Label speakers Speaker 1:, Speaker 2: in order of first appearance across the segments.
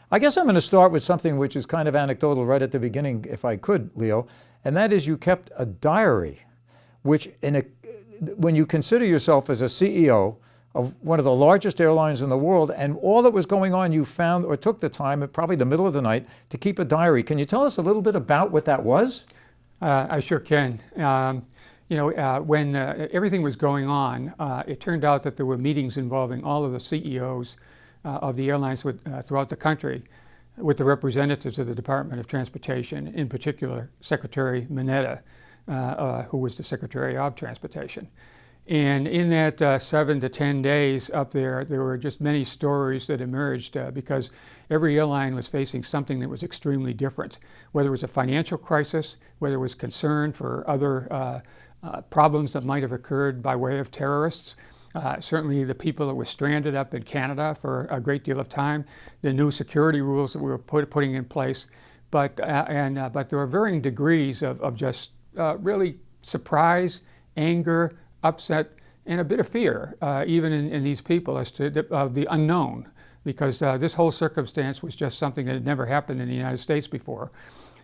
Speaker 1: I guess I'm going to start with something which is kind of anecdotal right at the beginning, if I could, Leo, and that is you kept a diary, which when you consider yourself as a CEO of one of the largest airlines in the world, and all that was going on, you found or took the time at probably the middle of the night to keep a diary. Can you tell us a little bit about what that was?
Speaker 2: I sure can. When everything was going on, it turned out that there were meetings involving all of the CEOs of the airlines throughout the country with the representatives of the Department of Transportation, in particular Secretary Mineta, who was the Secretary of Transportation. And in that 7 to 10 days up there were just many stories that emerged because every airline was facing something that was extremely different, whether it was a financial crisis, whether it was concern for other problems that might have occurred by way of terrorists. Certainly the people that were stranded up in Canada for a great deal of time, the new security rules that we were putting in place, but there were varying degrees of just really surprise, anger, upset, and a bit of fear, even in these people as to the unknown, because this whole circumstance was just something that had never happened in the United States before.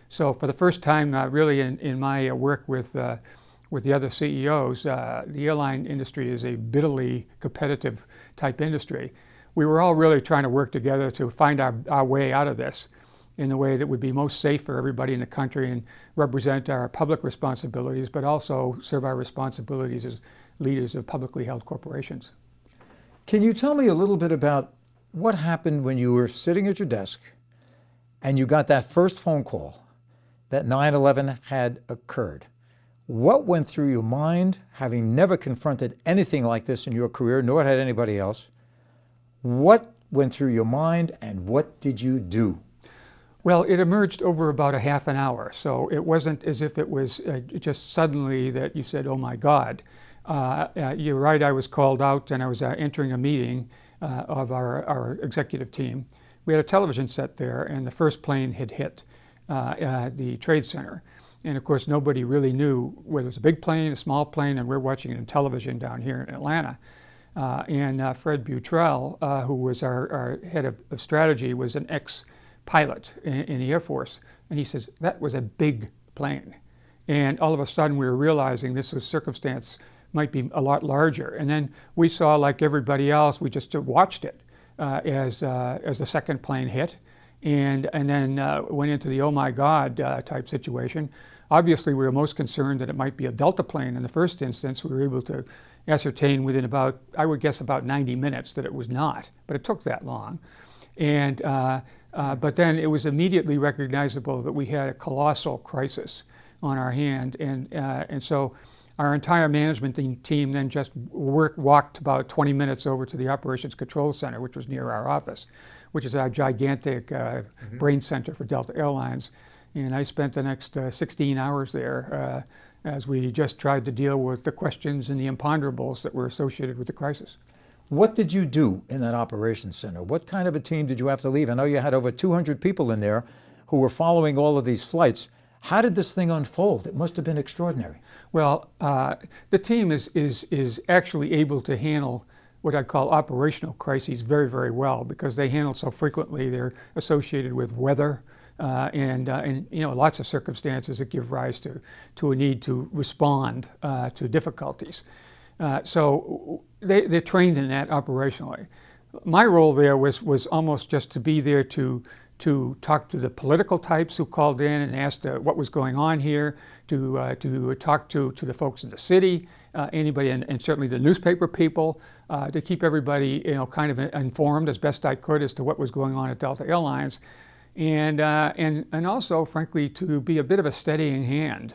Speaker 2: So for the first time, really in my work with the other CEOs, the airline industry is a bitterly competitive type industry. We were all really trying to work together to find our way out of this in the way that would be most safe for everybody in the country and represent our public responsibilities, but also serve our responsibilities as leaders of publicly held corporations.
Speaker 1: Can you tell me a little bit about what happened when you were sitting at your desk and you got that first phone call that 9/11 had occurred? What went through your mind, having never confronted anything like this in your career, nor had anybody else? What went through your mind and what did you do?
Speaker 2: Well, it emerged over about a half an hour, so it wasn't as if it was just suddenly that you said, oh my God. You're right, I was called out and I was entering a meeting of our executive team. We had a television set there and the first plane had hit the Trade Center. And of course, nobody really knew whether it was a big plane, a small plane, and we're watching it on television down here in Atlanta. And Fred Butrell, who was our head of strategy, was an ex-pilot in the Air Force. And he says, that was a big plane. And all of a sudden, we were realizing this circumstance might be a lot larger. And then we saw, like everybody else, we just watched it as the second plane hit. And then went into the oh my God type situation. Obviously, we were most concerned that it might be a Delta plane in the first instance. We were able to ascertain within about, I would guess, about 90 minutes that it was not, but it took that long. And but then it was immediately recognizable that we had a colossal crisis on our hand, and so our entire management team then just walked about 20 minutes over to the Operations Control Center, which was near our office, which is our gigantic brain center for Delta Airlines. And I spent the next 16 hours there as we just tried to deal with the questions and the imponderables that were associated with the crisis.
Speaker 1: What did you do in that operations center? What kind of a team did you have to leave? I know you had over 200 people in there who were following all of these flights. How did this thing unfold? It must have been extraordinary.
Speaker 2: Well, the team is actually able to handle what I'd call operational crises very, very well because they handle so frequently. They're associated with weather and lots of circumstances that give rise to a need to respond to difficulties. So they're trained in that operationally. My role there was almost just to be there to talk to the political types who called in and asked what was going on here, to talk to the folks in the city, anybody, and certainly the newspaper people, to keep everybody kind of informed as best I could as to what was going on at Delta Airlines, and also, frankly, to be a bit of a steadying hand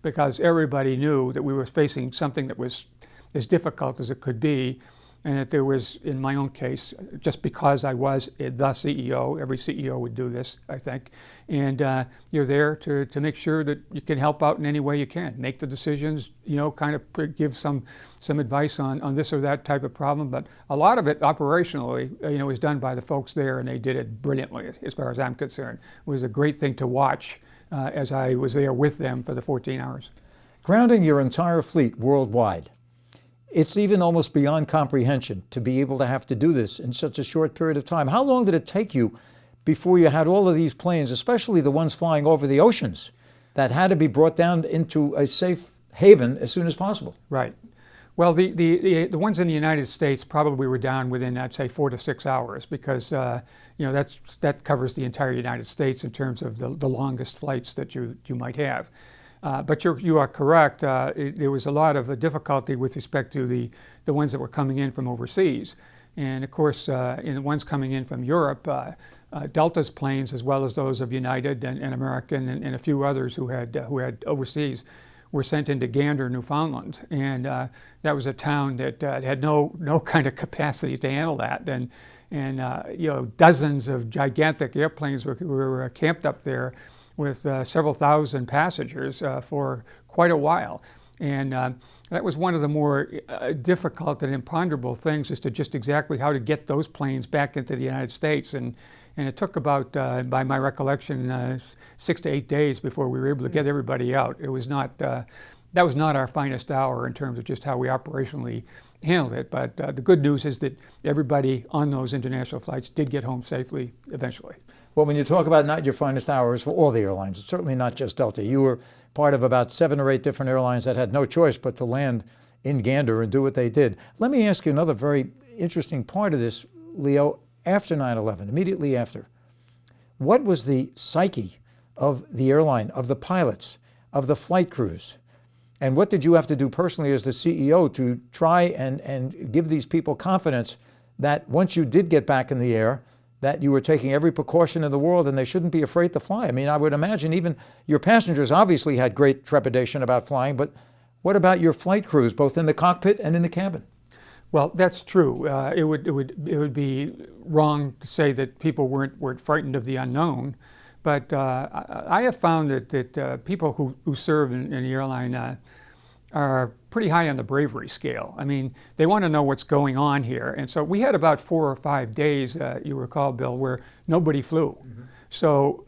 Speaker 2: because everybody knew that we were facing something that was as difficult as it could be. And that there was, in my own case, just because I was the CEO, every CEO would do this, I think, and you're there to make sure that you can help out in any way you can, make the decisions, kind of give some advice on this or that type of problem, but a lot of it operationally, was done by the folks there, and they did it brilliantly, as far as I'm concerned. It was a great thing to watch as I was there with them for the 14 hours.
Speaker 1: Grounding your entire fleet worldwide, it's even almost beyond comprehension to be able to have to do this in such a short period of time. How long did it take you before you had all of these planes, especially the ones flying over the oceans, that had to be brought down into a safe haven as soon as possible.
Speaker 2: Right. Well, the ones in the United States probably were down within, I'd say, 4 to 6 hours, because that covers the entire United States in terms of the longest flights that you might have. But you are correct. There was a lot of difficulty with respect to the ones that were coming in from overseas, and of course, in the ones coming in from Europe, Delta's planes, as well as those of United and American and a few others who had overseas, were sent into Gander, Newfoundland, and that was a town that had no kind of capacity to handle that, and dozens of gigantic airplanes were camped up there with several thousand passengers for quite a while, and that was one of the more difficult and imponderable things, as to just exactly how to get those planes back into the United States, and it took about, by my recollection, 6 to 8 days before we were able to get everybody out. It was not, that was not our finest hour in terms of just how we operationally handled it. But the good news is that everybody on those international flights did get home safely eventually.
Speaker 1: Well, when you talk about not your finest hours for all the airlines, it's certainly not just Delta. You were part of about 7 or 8 different airlines that had no choice but to land in Gander and do what they did. Let me ask you another very interesting part of this, Leo. After 9/11, immediately after, what was the psyche of the airline, of the pilots, of the flight crews? And what did you have to do personally as the CEO to try and give these people confidence that once you did get back in the air, that you were taking every precaution in the world and they shouldn't be afraid to fly? I mean, I would imagine even your passengers obviously had great trepidation about flying, but what about your flight crews, both in the cockpit and in the cabin?
Speaker 2: Well, that's true. It would be wrong to say that people weren't frightened of the unknown, but I have found that people who serve in the airline are pretty high on the bravery scale. I mean, they want to know what's going on here, and so we had about 4 or 5 days, you recall, Bill, where nobody flew. Mm-hmm. So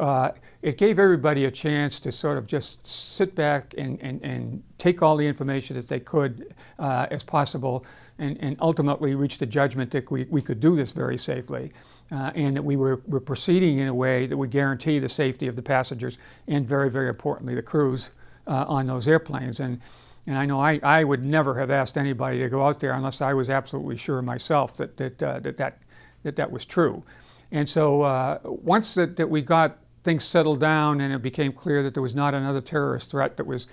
Speaker 2: it gave everybody a chance to sort of just sit back and take all the information that they could as possible, and ultimately reach the judgment that we could do this very safely, and that we were proceeding in a way that would guarantee the safety of the passengers and, very, very importantly, the crews on those airplanes. And I know I would never have asked anybody to go out there unless I was absolutely sure myself that was true. And so once that we got things settled down and it became clear that there was not another terrorist threat that was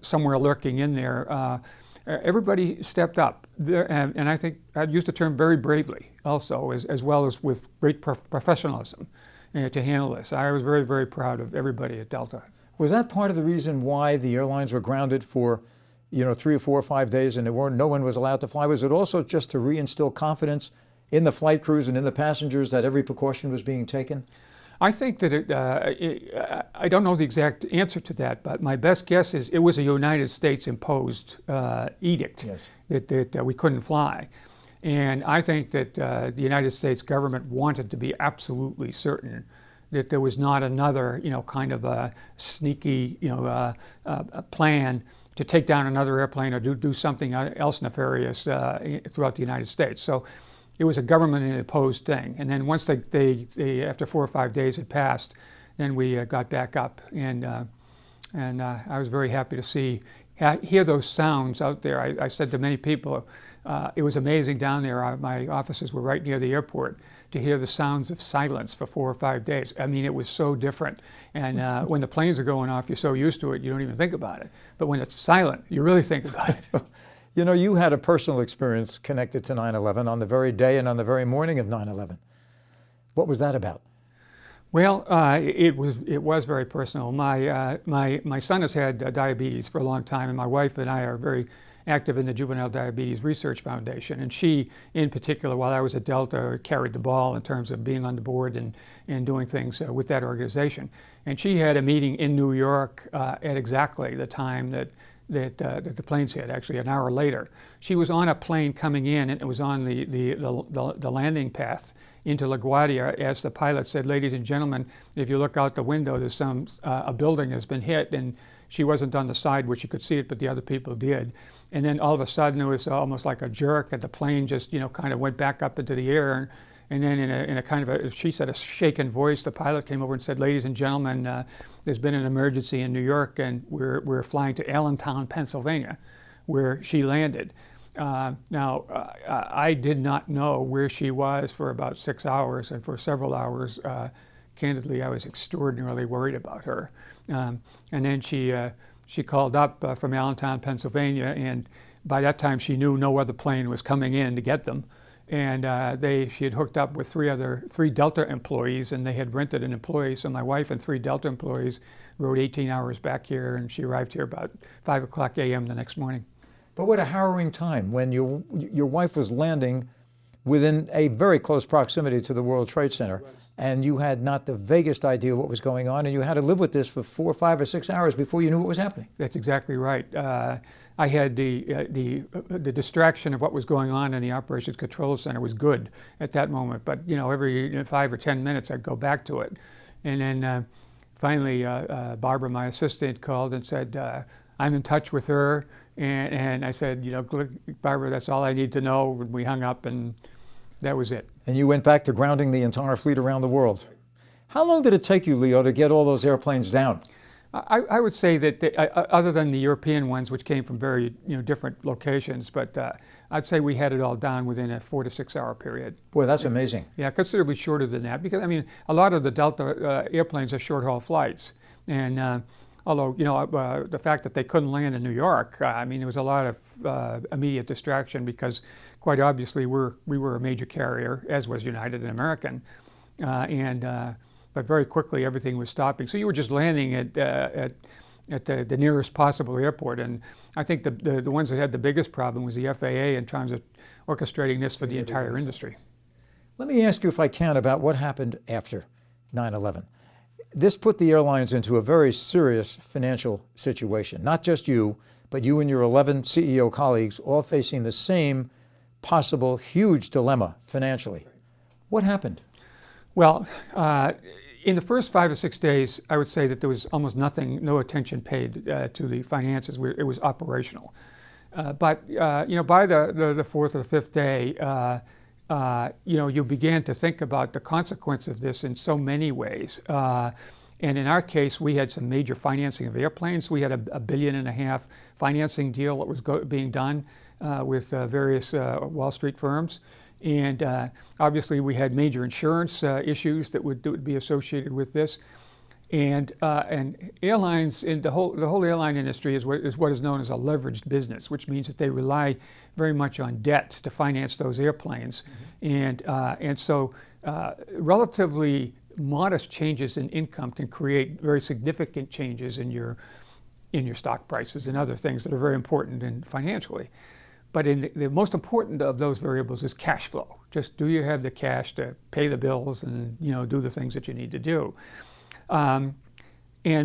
Speaker 2: somewhere lurking in there, everybody stepped up, and I think I'd use the term very bravely also, as well as with great professionalism to handle this. I was very, very proud of everybody at Delta.
Speaker 1: Was that part of the reason why the airlines were grounded for 3 or 4 or 5 days and no one was allowed to fly? Was it also just to reinstill confidence in the flight crews and in the passengers that every precaution was being taken?
Speaker 2: I think that I don't know the exact answer to that, but my best guess is it was a United States imposed edict.
Speaker 1: Yes.
Speaker 2: that we couldn't fly. And I think that the United States government wanted to be absolutely certain that there was not another, kind of a sneaky, a plan to take down another airplane or do something else nefarious throughout the United States. So it was a government-imposed thing. And then once they after 4 or 5 days had passed, then we got back up, and I was very happy to hear those sounds out there. I said to many people, it was amazing down there. My offices were right near the airport, to hear the sounds of silence for 4 or 5 days. I mean, it was so different. And when the planes are going off, you're so used to it, you don't even think about it. But when it's silent, you really think about it.
Speaker 1: You had a personal experience connected to 9/11 on the very day and on the very morning of 9/11. What was that about?
Speaker 2: Well, it was very personal. My son has had diabetes for a long time, and my wife and I are very active in the Juvenile Diabetes Research Foundation. And she, in particular, while I was at Delta, carried the ball in terms of being on the board and doing things with that organization. And she had a meeting in New York at exactly the time that the planes hit, actually an hour later. She was on a plane coming in, and it was on the landing path into LaGuardia as the pilot said, "Ladies and gentlemen, if you look out the window, there's a building has been hit," and she wasn't on the side where she could see it, but the other people did. And then all of a sudden, it was almost like a jerk, and the plane just, kind of went back up into the air, And then in a kind of a, she said, a shaken voice, the pilot came over and said, "Ladies and gentlemen, there's been an emergency in New York, and we're flying to Allentown, Pennsylvania," where she landed. Now, I did not know where she was for about 6 hours, and for several hours, candidly, I was extraordinarily worried about her. And then she called up from Allentown, Pennsylvania, and by that time she knew no other plane was coming in to get them. And she had hooked up with three Delta employees, and they had rented an employee. So my wife and 3 Delta employees rode 18 hours back here, and she arrived here about 5 o'clock a.m. the next morning.
Speaker 1: But what a harrowing time when your wife was landing within a very close proximity to the World Trade Center, right, and you had not the vaguest idea what was going on, and you had to live with this for 4, 5, or 6 hours before you knew what was happening.
Speaker 2: That's exactly right. I had the distraction of what was going on in the operations control center was good at that moment, but every 5 or 10 minutes I'd go back to it, and then finally Barbara, my assistant, called and said, "I'm in touch with her," and I said, "Barbara, that's all I need to know." We hung up, and that was it.
Speaker 1: And you went back to grounding the entire fleet around the world. How long did it take you, Leo, to get all those airplanes down?
Speaker 2: I would say that other than the European ones, which came from very different locations, but I'd say we had it all down within a 4 to 6 hour period.
Speaker 1: Boy, that's amazing.
Speaker 2: Yeah, considerably shorter than that, because a lot of the Delta airplanes are short haul flights, and although the fact that they couldn't land in New York, there was a lot of immediate distraction, because quite obviously we were a major carrier, as was United and American, but very quickly everything was stopping. So you were just landing at the nearest possible airport, and I think the ones that had the biggest problem was the FAA in terms of orchestrating this for the entire industry.
Speaker 1: Let me ask you, if I can, about what happened after 9/11. This put the airlines into a very serious financial situation. Not just you, but you and your 11 CEO colleagues all facing the same possible huge dilemma financially. What happened?
Speaker 2: Well, in the first 5 or 6 days, I would say that there was almost no attention paid to the finances. It was operational. But by the 4th or 5th day, you began to think about the consequence of this in so many ways. And in our case, we had some major financing of airplanes. We had a $1.5 billion financing deal that was being done with various Wall Street firms. And obviously we had major insurance issues that would be associated with this. And airlines, in the whole airline industry is what is known as a leveraged business, which means that they rely very much on debt to finance those airplanes. Mm-hmm. And so relatively modest changes in income can create very significant changes in your stock prices and other things that are very important financially. But the most important of those variables is cash flow. Just do you have the cash to pay the bills and do the things that you need to do? And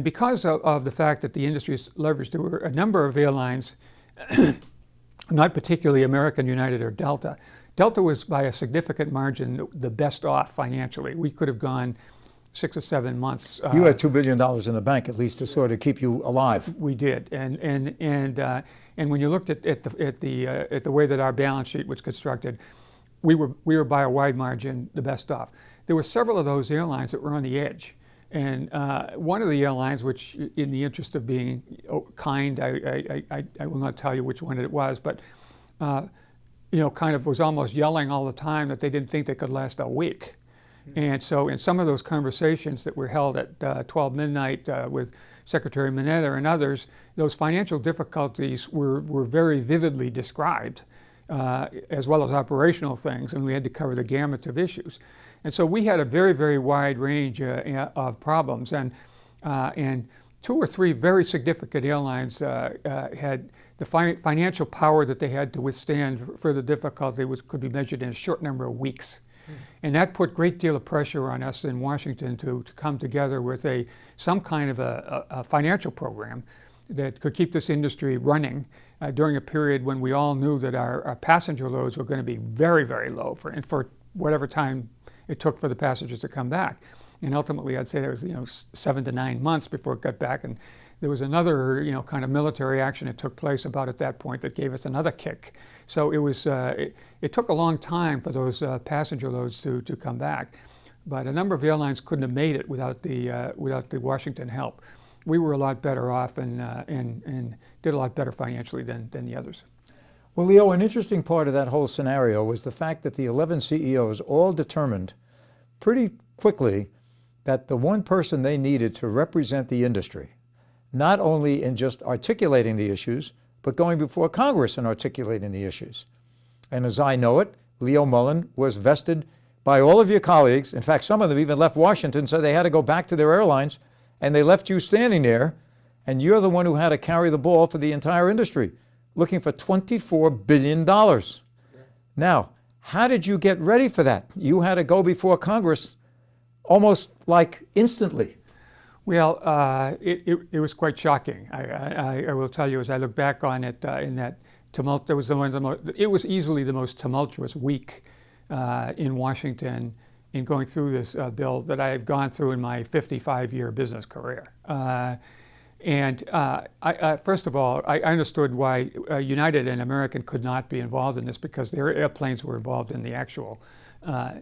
Speaker 2: because of the fact that the industry is leveraged, there were a number of airlines, not particularly American, United, or Delta. Delta was by a significant margin the best off financially. We could have gone 6 or 7 months.
Speaker 1: You had $2 billion in the bank, at least, to sort of keep you alive.
Speaker 2: We did, and when you looked at the way that our balance sheet was constructed, we were by a wide margin the best off. There were several of those airlines that were on the edge, and one of the airlines, which, in the interest of being kind, I will not tell you which one it was, but kind of was almost yelling all the time that they didn't think they could last a week. And so in some of those conversations that were held at 12 midnight with Secretary Mineta and others, those financial difficulties were very vividly described, as well as operational things, and we had to cover the gamut of issues. And so we had a very, very wide range of problems, and 2 or 3 very significant airlines had the financial power that they had to withstand further difficulty could be measured in a short number of weeks. And that put a great deal of pressure on us in Washington to come together with some kind of a financial program that could keep this industry running during a period when we all knew that our passenger loads were going to be very, very low for whatever time it took for the passengers to come back. And ultimately, I'd say there was 7 to 9 months before it got back, and there was another, kind of military action that took place about at that point that gave us another kick. So it was, it took a long time for those passenger loads to come back. But a number of airlines couldn't have made it without the Washington help. We were a lot better off and did a lot better financially than the others.
Speaker 1: Well, Leo, an interesting part of that whole scenario was the fact that the 11 CEOs all determined pretty quickly that the one person they needed to represent the industry, not only in just articulating the issues, but going before Congress and articulating the issues. And as I know it, Leo Mullin was vested by all of your colleagues. In fact, some of them even left Washington, so they had to go back to their airlines, and they left you standing there, and you're the one who had to carry the ball for the entire industry, looking for $24 billion. Now, how did you get ready for that? You had to go before Congress almost like instantly.
Speaker 2: Well, it was quite shocking. I will tell you, as I look back on it, in that tumult, it was easily the most tumultuous week in Washington in going through this bill that I've gone through in my 55-year business career. First of all, I understood why United and American could not be involved in this because their airplanes were involved in the actual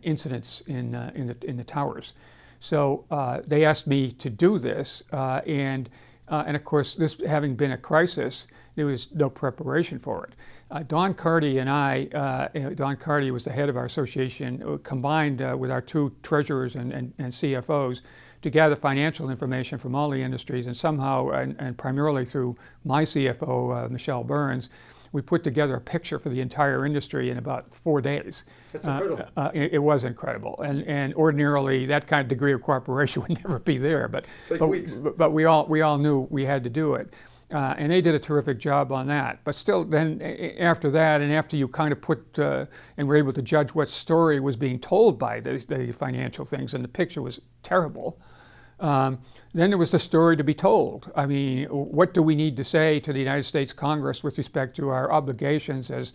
Speaker 2: incidents in the towers. So they asked me to do this, and of course, this having been a crisis, there was no preparation for it. Don Carty and I, Don Carty was the head of our association, combined with our two treasurers and CFOs to gather financial information from all the industries, and somehow, and primarily through my CFO, Michelle Burns, we put together a picture for the entire industry in about 4 days.
Speaker 1: That's incredible.
Speaker 2: It was incredible, and ordinarily that kind of degree of cooperation would never be there. But we all knew we had to do it, and they did a terrific job on that. But still, then after that, and after you kind of put and were able to judge what story was being told by the financial things, and the picture was terrible. Then there was the story to be told. I mean, what do we need to say to the United States Congress with respect to our obligations as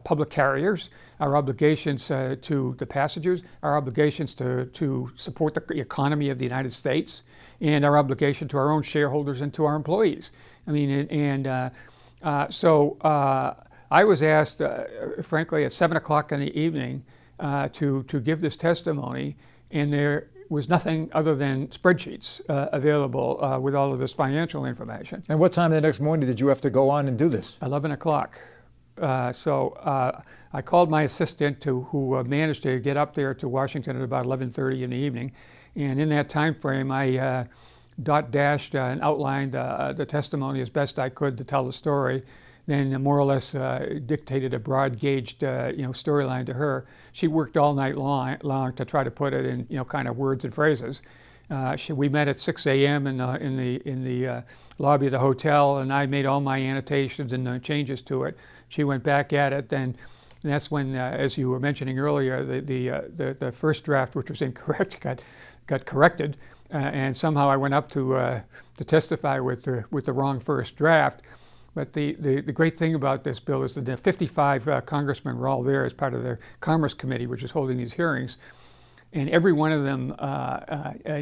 Speaker 2: public carriers, our obligations to the passengers, our obligations to support the economy of the United States, and our obligation to our own shareholders and to our employees. I mean, so I was asked, frankly, at 7 o'clock in the evening to give this testimony, and there was nothing other than spreadsheets available with all of this financial information.
Speaker 1: And what time the next morning did you have to go on and do this?
Speaker 2: 11 o'clock. So I called my assistant who managed to get up there to Washington at about 11:30 in the evening. And in that time frame, I dashed and outlined the testimony as best I could to tell the story. Then more or less dictated a broad-gauged storyline to her. She worked all night long to try to put it in kind of words and phrases. We met at 6 a.m. in the lobby of the hotel, and I made all my annotations and changes to it. She went back at it, and that's when, as you were mentioning earlier, the first draft, which was incorrect, got corrected, and somehow I went up to testify with the wrong first draft. But the great thing about this bill is that the 55 congressmen were all there as part of the Commerce Committee, which is holding these hearings. And every one of them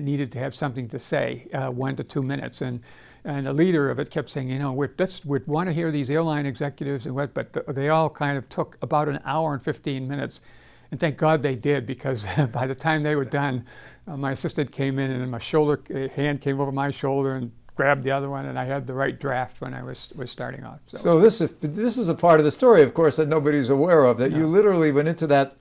Speaker 2: needed to have something to say, 1 to 2 minutes. And the leader of it kept saying, we want to hear these airline executives and what, but they all kind of took about an hour and 15 minutes. And thank God they did, because by the time they were done, my assistant came in and my hand came over my shoulder and grabbed the other one, and I had the right draft when I was starting off.
Speaker 1: So this is a part of the story, of course, that nobody's aware of, that you literally went into that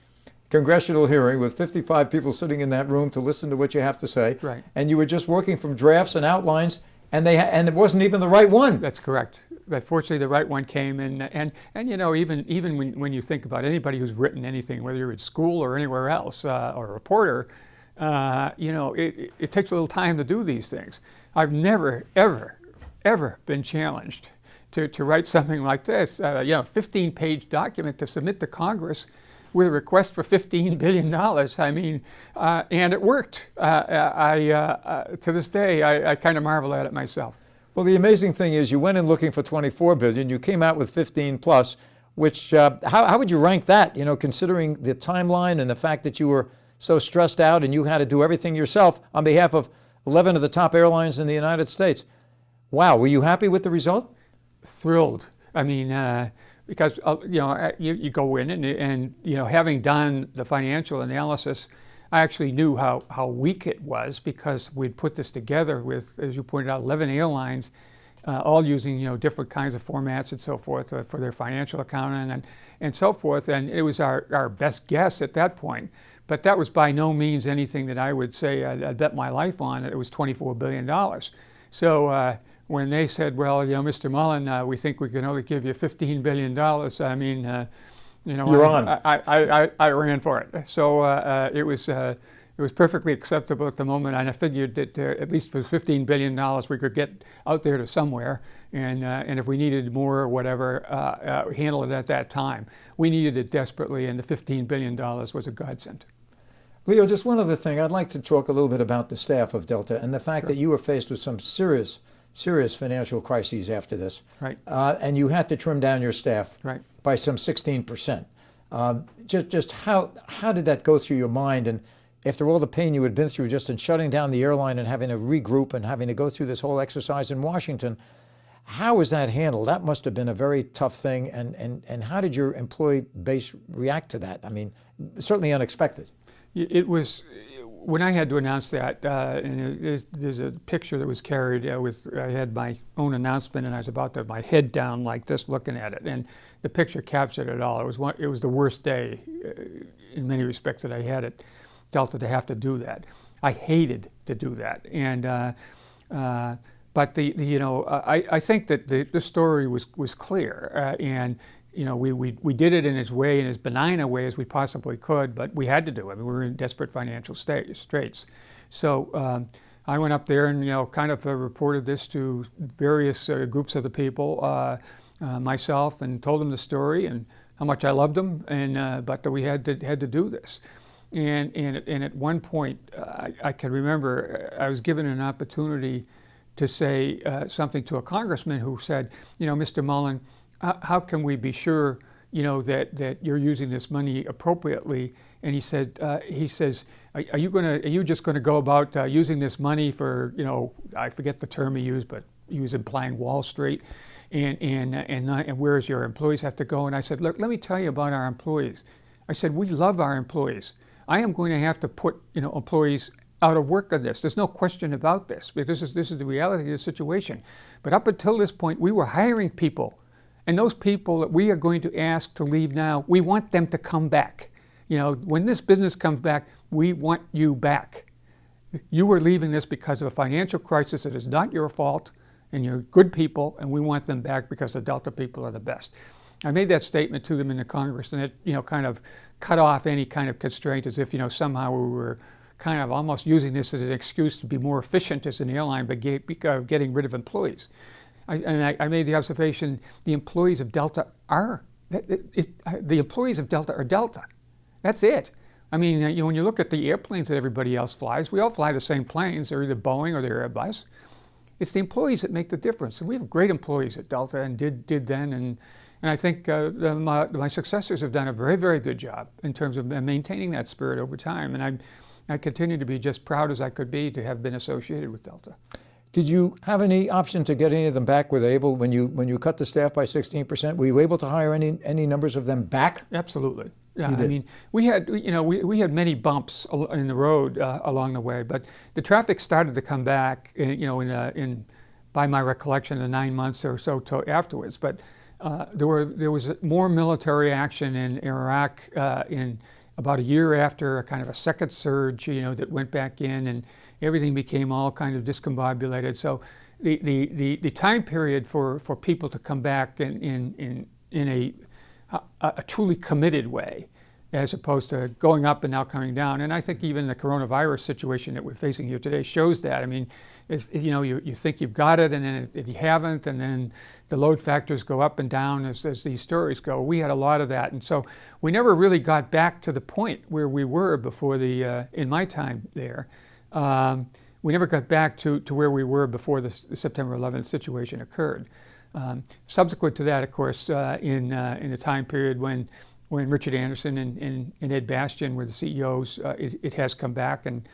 Speaker 1: congressional hearing with 55 people sitting in that room to listen to what you have to say.
Speaker 2: Right.
Speaker 1: And you were just working from drafts and outlines, and it wasn't even the right one.
Speaker 2: That's correct. But fortunately, the right one came, and even when you think about anybody who's written anything, whether you're at school or anywhere else, or a reporter, it takes a little time to do these things. I've never, ever been challenged to write something like this, 15-page document to submit to Congress with a request for $15 billion. I mean, and it worked. To this day, I kind of marvel at it myself.
Speaker 1: Well, the amazing thing is you went in looking for $24 billion. You came out with 15 plus, which, how would you rank that, considering the timeline and the fact that you were so stressed out and you had to do everything yourself on behalf of 11 of the top airlines in the United States. Wow, were you happy with the result?
Speaker 2: Thrilled. I mean, because you go in and having done the financial analysis, I actually knew how weak it was because we'd put this together with, as you pointed out, 11 airlines, all using different kinds of formats and so forth for their financial accounting and so forth. And it was our best guess at that point. But that was by no means anything that I would say I'd bet my life on. It was $24 billion. So when they said, well, Mr. Mullin, we think we can only give you $15 billion, I mean,
Speaker 1: You're on.
Speaker 2: I ran for it. So it was perfectly acceptable at the moment, and I figured that at least for $15 billion we could get out there to somewhere, and if we needed more or whatever, handle it at that time. We needed it desperately, and the $15 billion was a godsend.
Speaker 1: Leo, just one other thing. I'd like to talk a little bit about the staff of Delta and the fact that you were faced with some serious financial crises after this.
Speaker 2: Right.
Speaker 1: And you had to trim down your staff
Speaker 2: right.
Speaker 1: by some 16%. Just how did that go through your mind? And after all the pain you had been through just in shutting down the airline and having to regroup and having to go through this whole exercise in Washington, how was that handled? That must have been a very tough thing. And how did your employee base react to that? I mean, certainly unexpected.
Speaker 2: It was, when I had to announce that, and there's a picture that was carried I had my own announcement, and I was about to have my head down like this looking at it, and the picture captured it all. It was the worst day in many respects that I had at Delta to have to do that. I hated to do that, and but I think that the story was clear, and we did it in as benign a way as we possibly could, but we had to do it. I mean, we were in desperate financial straits. So I went up there and kind of reported this to various groups of the people, myself, and told them the story and how much I loved them, and but that we had to do this. And at one point, I can remember I was given an opportunity to say something to a congressman who said, Mr. Mullin, how can we be sure, that you're using this money appropriately? And he says, are you just going to go about using this money for, I forget the term he used, but he was implying Wall Street, and where's your employees have to go? And I said, look, let me tell you about our employees. I said, we love our employees. I am going to have to put, employees out of work on this. There's no question about this, because this is the reality of the situation. But up until this point, we were hiring people. And those people that we are going to ask to leave now, we want them to come back. When this business comes back, we want you back. You are leaving this because of a financial crisis that is not your fault, and you're good people, and we want them back because the Delta people are the best. I made that statement to them in the Congress, and it, kind of cut off any kind of constraint, as if, somehow we were kind of almost using this as an excuse to be more efficient as an airline by getting rid of employees. I made the observation: the employees of Delta are Delta. That's it. I mean, when you look at the airplanes that everybody else flies, we all fly the same planes. They're either Boeing or they're Airbus. It's the employees that make the difference. And we have great employees at Delta, and did then, and I think my successors have done a very, very good job in terms of maintaining that spirit over time. And I continue to be just proud as I could be to have been associated with Delta.
Speaker 1: Did you have any option to get any of them back? Were they able, when you cut the staff by 16%, were you able to hire any numbers of them back?
Speaker 2: Absolutely. Yeah, I mean, we had we had many bumps in the road along the way, but the traffic started to come back, in by my recollection, the 9 months or so afterwards. But there was more military action in Iraq in about a year after, a kind of a second surge, that went back in, and everything became all kind of discombobulated. So the time period for people to come back in a truly committed way, as opposed to going up and now coming down. And I think even the coronavirus situation that we're facing here today shows that. I mean, you think you've got it, and then you haven't, and then the load factors go up and down as these stories go. We had a lot of that, and so we never really got back to the point where we were before in my time there. We never got back to where we were before the September 11th situation occurred. Subsequent to that, of course, in the time period when Richard Anderson and Ed Bastian were the CEOs, it has come back, and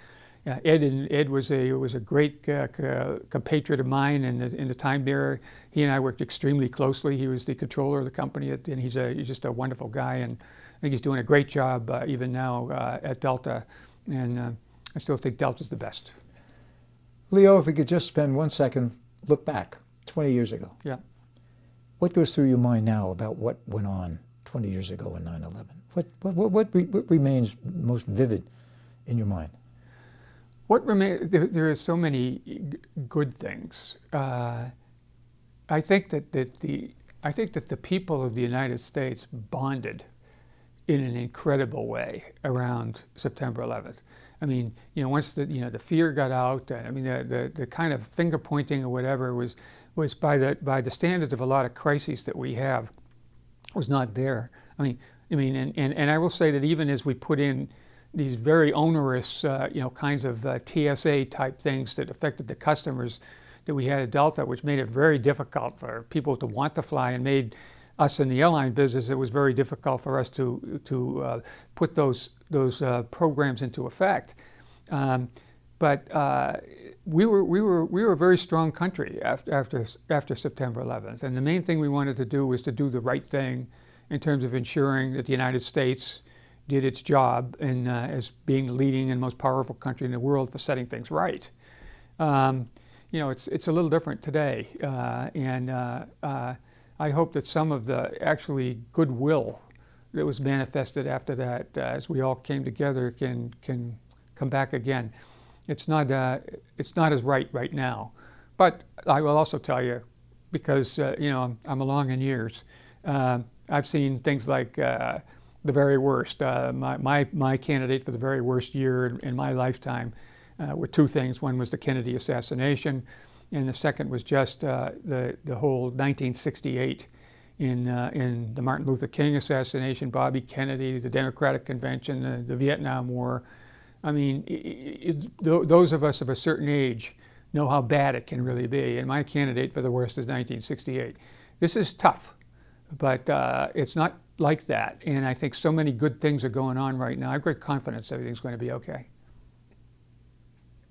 Speaker 2: Ed was a great compatriot of mine in the time there. He and I worked extremely closely. He was the controller of the company, and he's just a wonderful guy, and I think he's doing a great job even now at Delta, and I still think Delta's the best.
Speaker 1: Leo, if we could just spend 1 second, look back 20 years ago.
Speaker 2: Yeah.
Speaker 1: What goes through your mind now about what went on 20 years ago in 9/11? What remains most vivid in your mind?
Speaker 2: What remains? There are so many good things. I think that the people of the United States bonded in an incredible way around September 11th. I mean, once the fear got out, I mean, the kind of finger pointing or whatever was by the standards of a lot of crises that we have was not there. I mean, and I will say that even as we put in these very onerous, kinds of TSA type things that affected the customers that we had at Delta, which made it very difficult for people to want to fly, and made us in the airline business, it was very difficult for us to put those programs into effect. But we were a very strong country after September 11th, and the main thing we wanted to do was to do the right thing in terms of ensuring that the United States did its job in, as being the leading and most powerful country in the world for setting things right. It's a little different today, and I hope that some of the actually goodwill that was manifested after that, as we all came together, can come back again. It's not as right now, but I will also tell you, because I'm along in years, I've seen things like the very worst. My candidate for the very worst year in my lifetime were two things. One was the Kennedy assassination, and the second was just the whole 1968 in the Martin Luther King assassination, Bobby Kennedy, the Democratic Convention, the Vietnam War. I mean, those of us of a certain age know how bad it can really be, and my candidate for the worst is 1968. This is tough, but it's not like that, and I think so many good things are going on right now. I have great confidence everything's going to be okay.